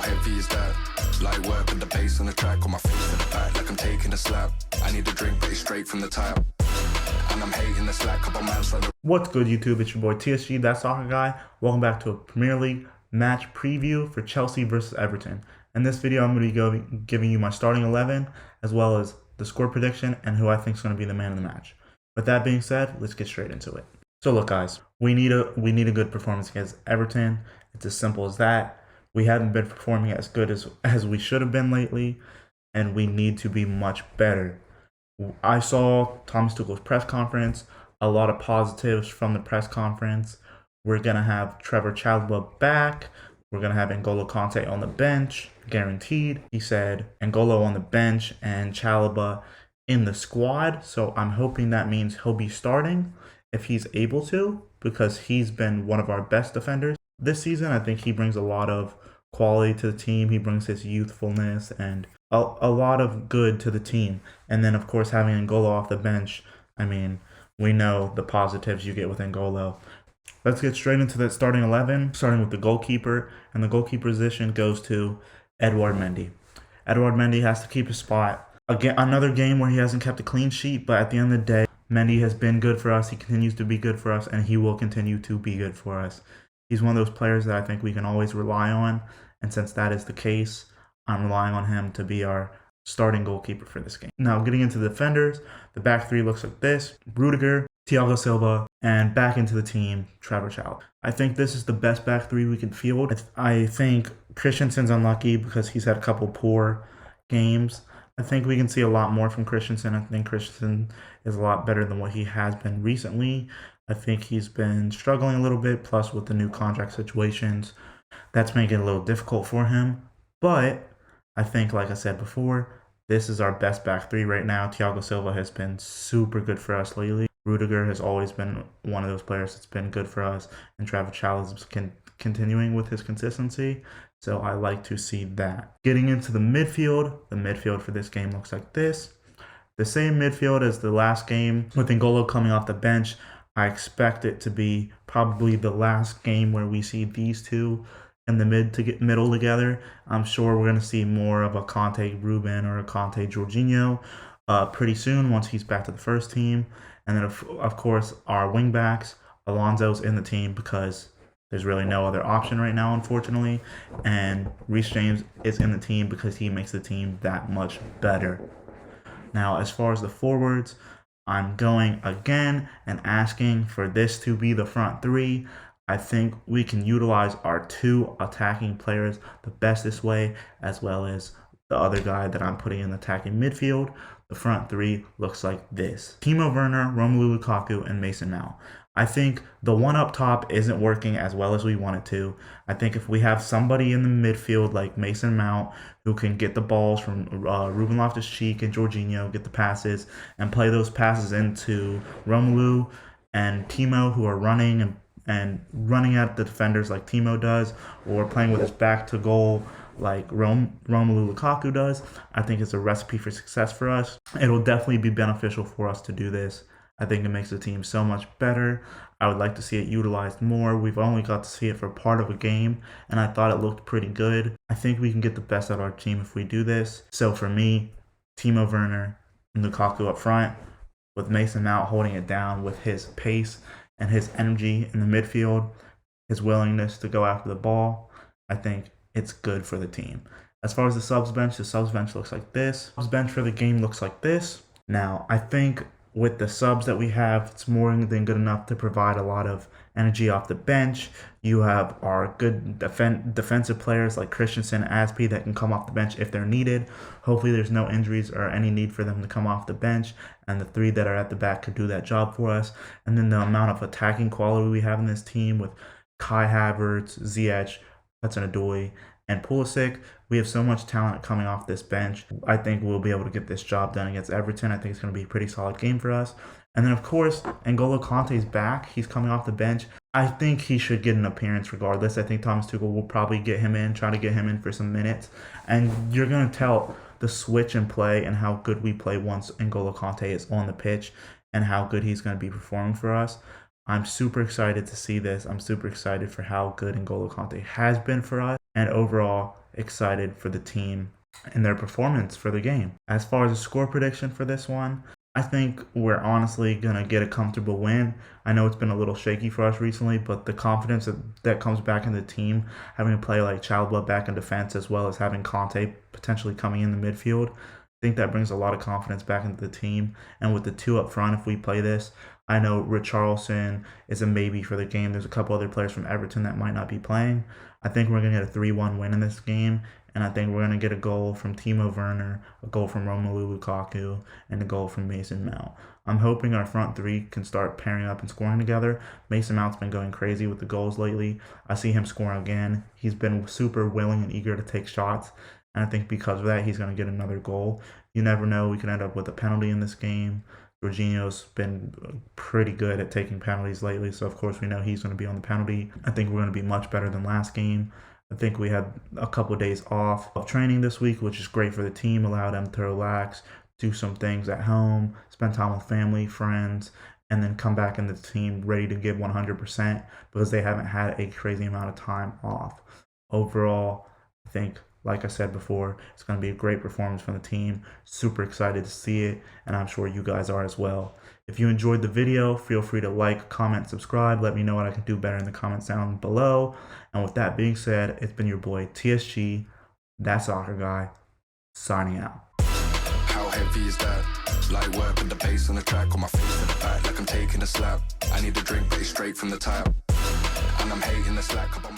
heavy is that? Light work with the bass on the track, on my face to the back like I'm taking a slap. I need a drink, but it's straight from the tap. And I'm hating the slack, couple man's like. What's good, YouTube? It's your boy TSG, that soccer guy. Welcome back to a Premier League match preview for Chelsea versus Everton. In this video, I'm going to be giving you my starting 11, as well as the score prediction and who I think is going to be the man of the match. With that being said, let's get straight into it. So look, guys, we need a good performance against Everton. It's as simple as that. We haven't been performing as good as we should have been lately, and we need to be much better. I saw Thomas Tuchel's press conference, a lot of positives from the press conference. We're going to have Trevor Chalobah back. We're going to have N'Golo Kanté on the bench, guaranteed. He said N'Golo on the bench and Chalobah in the squad. So I'm hoping that means he'll be starting if he's able to, because he's been one of our best defenders this season. I think he brings a lot of quality to the team. He brings his youthfulness and a lot of good to the team. And then, of course, having N'Golo off the bench, I mean, we know the positives you get with N'Golo. Let's get straight into the starting 11, starting with the goalkeeper. And the goalkeeper position goes to Edouard Mendy. Edouard Mendy has to keep his spot. Again, another game where he hasn't kept a clean sheet, but at the end of the day, Mendy has been good for us. He continues to be good for us, and he will continue to be good for us. He's one of those players that I think we can always rely on, and since that is the case, I'm relying on him to be our starting goalkeeper for this game. Now, getting into the defenders, the back three looks like this: Rudiger, Thiago Silva, and back into the team, Trevor Chalobah. I think this is the best back three we can field. I think Christensen's unlucky because he's had a couple poor games. I think we can see a lot more from Christensen. I think Christensen is a lot better than what he has been recently. I think he's been struggling a little bit, plus with the new contract situations, that's making it a little difficult for him. But I think, like I said before, this is our best back three right now. Thiago Silva has been super good for us lately. Rudiger has always been one of those players that's been good for us, and Trevor Chalobah is continuing with his consistency. So I like to see that. Getting into the midfield for this game looks like this. The same midfield as the last game, with N'Golo coming off the bench. I expect it to be probably the last game where we see these two in the middle together. I'm sure we're going to see more of a Kanté Ruben or a Kanté Jorginho pretty soon once he's back to the first team. And then, of course, our wingbacks, Alonso's in the team because there's really no other option right now, unfortunately. And Reece James is in the team because he makes the team that much better. Now, as far as the forwards, I'm going again and asking for this to be the front three. I think we can utilize our two attacking players the best this way, as well as the other guy that I'm putting in the attacking midfield. The front three looks like this: Timo Werner, Romelu Lukaku, and Mason Mount. I think the one up top isn't working as well as we want it to. I think if we have somebody in the midfield like Mason Mount who can get the balls from Ruben Loftus-Cheek and Jorginho, get the passes, and play those passes into Romelu and Timo, who are running and running at the defenders like Timo does, or playing with his back to goal like Romelu Lukaku does, I think it's a recipe for success for us. It'll definitely be beneficial for us to do this. I think it makes the team so much better. I would like to see it utilized more. We've only got to see it for part of a game, and I thought it looked pretty good. I think we can get the best out of our team if we do this. So for me, Timo Werner and Lukaku up front, with Mason Mount holding it down with his pace and his energy in the midfield, his willingness to go after the ball. I think it's good for the team. As far as the subs bench looks like this. Subs bench for the game looks like this. Now, I think with the subs that we have, it's more than good enough to provide a lot of energy off the bench. You have our good defensive players like Christensen, Aspi that can come off the bench if they're needed. Hopefully there's no injuries or any need for them to come off the bench, and the three that are at the back could do that job for us. And then the amount of attacking quality we have in this team with Kai Havertz, Ziyech, Hudson-Odoi, and Pulisic, we have so much talent coming off this bench. I think we'll be able to get this job done against Everton. I think it's going to be a pretty solid game for us. And then, of course, N'Golo Kanté's back. He's coming off the bench. I think he should get an appearance regardless. I think Thomas Tuchel will probably try to get him in for some minutes. And you're going to tell the switch in play and how good we play once N'Golo Kanté is on the pitch and how good he's going to be performing for us. I'm super excited to see this. I'm super excited for how good N'Golo Kanté has been for us. and overall excited for the team and their performance for the game. As far as the score prediction for this one, I think we're honestly going to get a comfortable win. I know it's been a little shaky for us recently, but the confidence that comes back in the team, having a play like Chilwell back in defense as well as having Conte potentially coming in the midfield, I think that brings a lot of confidence back into the team. And with the two up front, if we play this, I know Richarlison is a maybe for the game. There's a couple other players from Everton that might not be playing. I think we're going to get a 3-1 win in this game, and I think we're going to get a goal from Timo Werner, a goal from Romelu Lukaku, and a goal from Mason Mount. I'm hoping our front three can start pairing up and scoring together. Mason Mount's been going crazy with the goals lately. I see him scoring again. He's been super willing and eager to take shots, and I think because of that, he's going to get another goal. You never know. We could end up with a penalty in this game. Jorginho's been pretty good at taking penalties lately, so of course we know he's going to be on the penalty. I think we're going to be much better than last game. I think we had a couple of days off of training this week, which is great for the team, allow them to relax, do some things at home, spend time with family, friends, and then come back in the team ready to give 100% because they haven't had a crazy amount of time off. Overall, I think, like I said before, it's going to be a great performance from the team. Super excited to see it, and I'm sure you guys are as well. If you enjoyed the video, feel free to like, comment, subscribe. Let me know what I can do better in the comments down below. And with that being said, it's been your boy TSG, that soccer guy, signing out. How heavy is that? Light work with the bass on the track, on my face to the back like I'm taking a slap. I need a drink, but it's straight from the tap. And I'm hating the slack up on my